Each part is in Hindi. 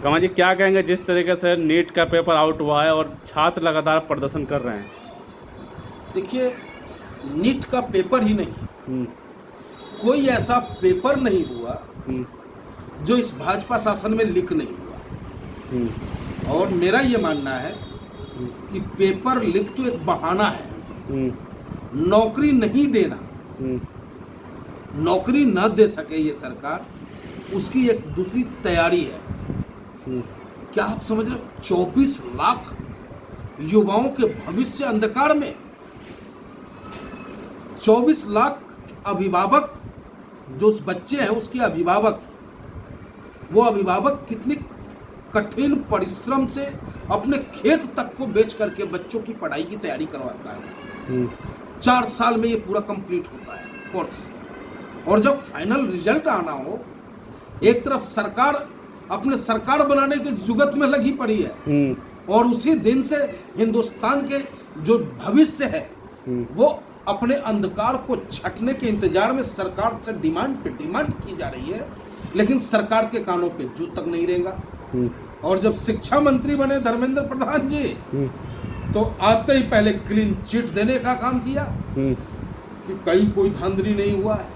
कमाल जी, क्या कहेंगे जिस तरीके से नीट का पेपर आउट हुआ है और छात्र लगातार प्रदर्शन कर रहे हैं? देखिए, नीट का पेपर ही नहीं, हम्म। कोई ऐसा पेपर नहीं हुआ हम्म। जो इस भाजपा शासन में लीक नहीं हुआ। हम्म। और मेरा ये मानना है कि पेपर लीक तो एक बहाना है। हम्म। नौकरी नहीं देना, हम्म। नौकरी न दे सके ये सरकार, उसकी एक दूसरी तैयारी है। हम्म। क्या आप समझ रहे हो? 24 लाख युवाओं के भविष्य अंधकार में, 24 लाख अभिभावक, जो उस बच्चे हैं उसके अभिभावक, वो अभिभावक कितनी कठिन परिश्रम से अपने खेत तक को बेच करके बच्चों की पढ़ाई की तैयारी करवाता है। 4 साल में ये पूरा कंप्लीट होता है कोर्स, और जब फाइनल रिजल्ट आना हो, एक तरफ सरकार अपने सरकार बनाने के जुगत में लगी पड़ी है, और उसी दिन से हिंदुस्तान के जो भविष्य है वो अपने अंधकार को छटने के इंतजार में सरकार से डिमांड पे डिमांड की जा रही है, लेकिन सरकार के कानों पे जू तक नहीं रहेगा। और जब शिक्षा मंत्री बने धर्मेंद्र प्रधान जी, तो आते ही पहले क्लीन चिट देने का काम किया कि कहीं कोई धांधली नहीं हुआ है,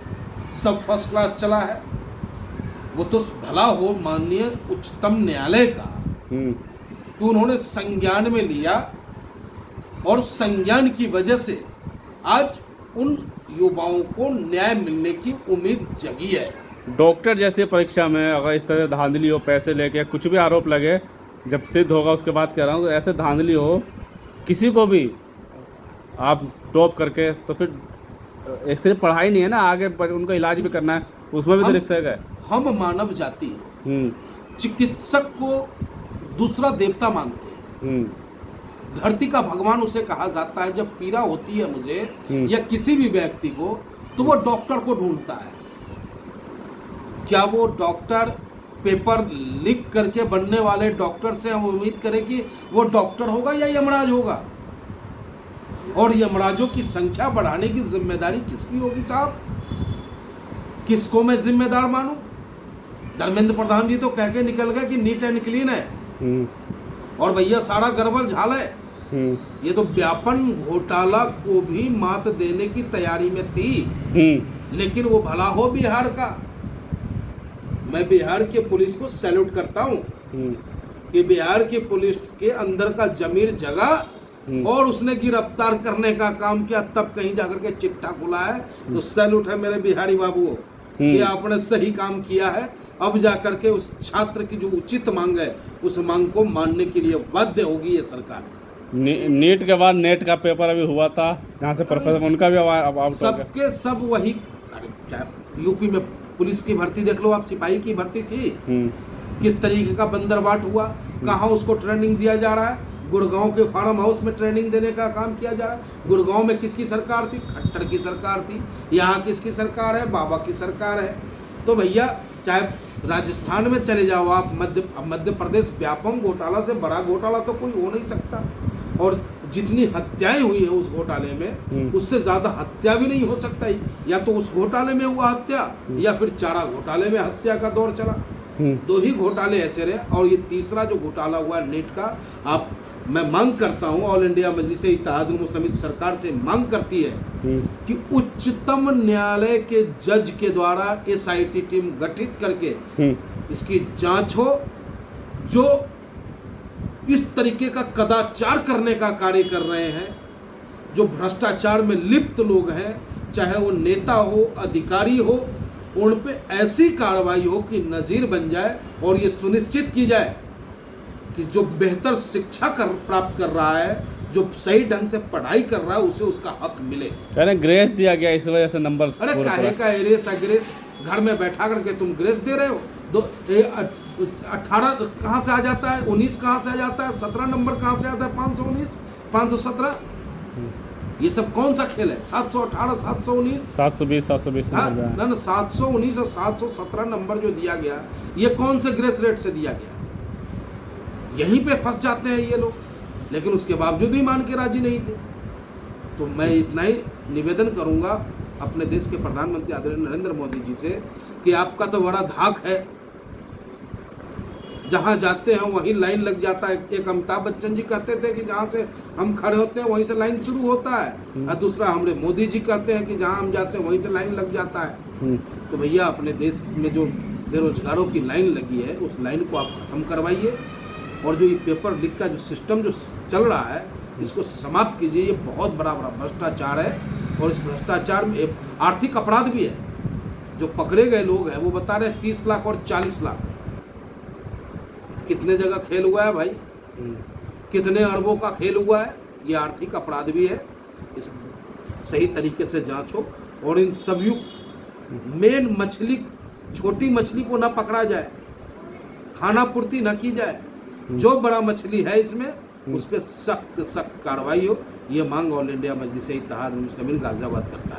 सब फर्स्ट क्लास चला है। वो तो भला हो माननीय उच्चतम न्यायालय का कि उन्होंने संज्ञान में लिया, और संज्ञान की वजह से आज उन युवाओं को न्याय मिलने की उम्मीद जगी है। डॉक्टर जैसी परीक्षा में अगर इस तरह धांधली हो, पैसे लेके कुछ भी आरोप लगे, जब सिद्ध होगा उसके बाद कह रहा हूँ, ऐसे धांधली हो किसी को भी आप टॉप करके, तो फिर एक सिर्फ पढ़ाई नहीं है ना, आगे उनका इलाज भी करना है, उसमें भी तो रिस्क है। हम मानव जाति चिकित्सक को दूसरा देवता मानते हैं, धरती का भगवान उसे कहा जाता है। जब पीड़ा होती है मुझे या किसी भी व्यक्ति को, तो वो डॉक्टर को ढूंढता है। क्या वो डॉक्टर पेपर लीक करके बनने वाले डॉक्टर से हम उम्मीद करें कि वो डॉक्टर होगा या यमराज होगा? और यमराजों की संख्या बढ़ाने की जिम्मेदारी किसकी होगी साहब? किसको मैं जिम्मेदार मानूं? धर्मेंद्र प्रधान जी तो कह के निकल गए कि नीट एंड क्लीन है, और भैया सारा गड़बड़ झाल है। ये तो व्यापन घोटाला को भी मात देने की तैयारी में थी, लेकिन वो भला हो बिहार का। मैं बिहार के पुलिस को सैल्यूट करता हूँ कि बिहार की पुलिस के अंदर का जमीर जगा और उसने गिरफ्तार करने का काम किया, तब कहीं जाकर के चिट्ठा खुला है। तो सैल्यूट है मेरे बिहारी बाबुओं कि आपने सही काम किया है। अब जाकर के उस छात्र की जो उचित मांग है, उस मांग को मानने के लिए बाध्य होगी ये सरकार। नीट के बाद नेट का पेपर अभी हुआ था, जहाँ से प्रोफेसर उनका भी आउट सबके सब वही। अरे क्या यूपी में पुलिस की भर्ती देख लो आप, सिपाही की भर्ती थी, किस तरीके का बंदरबाट हुआ, कहाँ उसको ट्रेनिंग दिया जा रहा है। गुड़गांव के फार्म हाउस में ट्रेनिंग देने का काम किया जा रहा है। गुड़गांव में किसकी सरकार थी? खट्टर की सरकार थी। यहाँ किसकी सरकार है? बाबा की सरकार है। तो भैया चाहे राजस्थान में चले जाओ आप, मध्य प्रदेश व्यापम घोटाला से बड़ा घोटाला तो कोई हो नहीं सकता। और जितनी हत्याएं हुई है उस घोटाले में, उससे ज्यादा हत्या भी नहीं हो सकता। या तो उस घोटाले में हुआ हत्या, या फिर चारा घोटाले में हत्या का दौर चला। दो ही घोटाले ऐसे रहे, और ये तीसरा जो घोटाला हुआ नीट का, मैं मांग करता हूं, ऑल इंडिया मजलिस-ए इत्तेहादुल मुस्लिमीन सरकार से मांग करती है कि उच्चतम न्यायालय के जज के द्वारा SIT टीम गठित करके इसकी जांच हो। जो इस तरीके का कदाचार करने का कार्य कर रहे हैं, जो भ्रष्टाचार में लिप्त लोग हैं, चाहे वो नेता हो, अधिकारी हो, उन पे ऐसी कार्रवाई हो कि नजीर बन जाए, और ये सुनिश्चित की जाए कि जो बेहतर शिक्षा प्राप्त कर रहा है, जो सही ढंग से पढ़ाई कर रहा है, उसे उसका हक मिले। ग्रेस दिया गया, इस वजह से नंबर। अरे काहे का एरेस अग्रेस, घर में बैठा करके तुम ग्रेस दे रहे हो। 18 कहाँ से आ जाता है, 19 कहाँ से आ जाता है, 17 नंबर कहाँ से आता है, 519, 517, ये सब कौन सा खेल है? 718, 719, 720, 720 ना 719 और 717 नंबर जो दिया गया, ये कौन से ग्रेस रेट से दिया गया? यहीं पे फंस जाते हैं ये लोग, लेकिन उसके बावजूद भी मान के राजी नहीं थे। तो मैं इतना ही निवेदन करूंगा अपने देश के प्रधानमंत्री आदरणीय नरेंद्र मोदी जी से कि आपका तो बड़ा धाक है जहाँ जाते हैं वहीं लाइन लग जाता है। एक अमिताभ बच्चन जी कहते थे कि जहाँ से हम खड़े होते हैं वहीं से लाइन शुरू होता है, और दूसरा हमारे मोदी जी कहते हैं कि जहाँ हम जाते हैं वहीं से लाइन लग जाता है। तो भैया अपने देश में जो बेरोजगारों की लाइन लगी है उस लाइन को आप खत्म करवाइए, और जो ये पेपर लीक का जो सिस्टम जो चल रहा है इसको समाप्त कीजिए। ये बहुत बड़ा भ्रष्टाचार है, और इस भ्रष्टाचार में एक आर्थिक अपराध भी है। जो पकड़े गए लोग हैं वो बता रहे हैं 30 लाख और 40 लाख। कितने जगह खेल हुआ है भाई, कितने अरबों का खेल हुआ है। ये आर्थिक अपराध भी है, इस सही तरीके से जांचो, और इन सभी मेन मछली, छोटी मछली को ना पकड़ा जाए, खाना पूर्ति ना की जाए। जो बड़ा मछली है इसमें उस पर सख्त से सख्त कार्रवाई हो। ये मांग ऑल इंडिया मजलिस-ए-इत्तेहाद मुस्लिमीन गाजियाबाद करता है।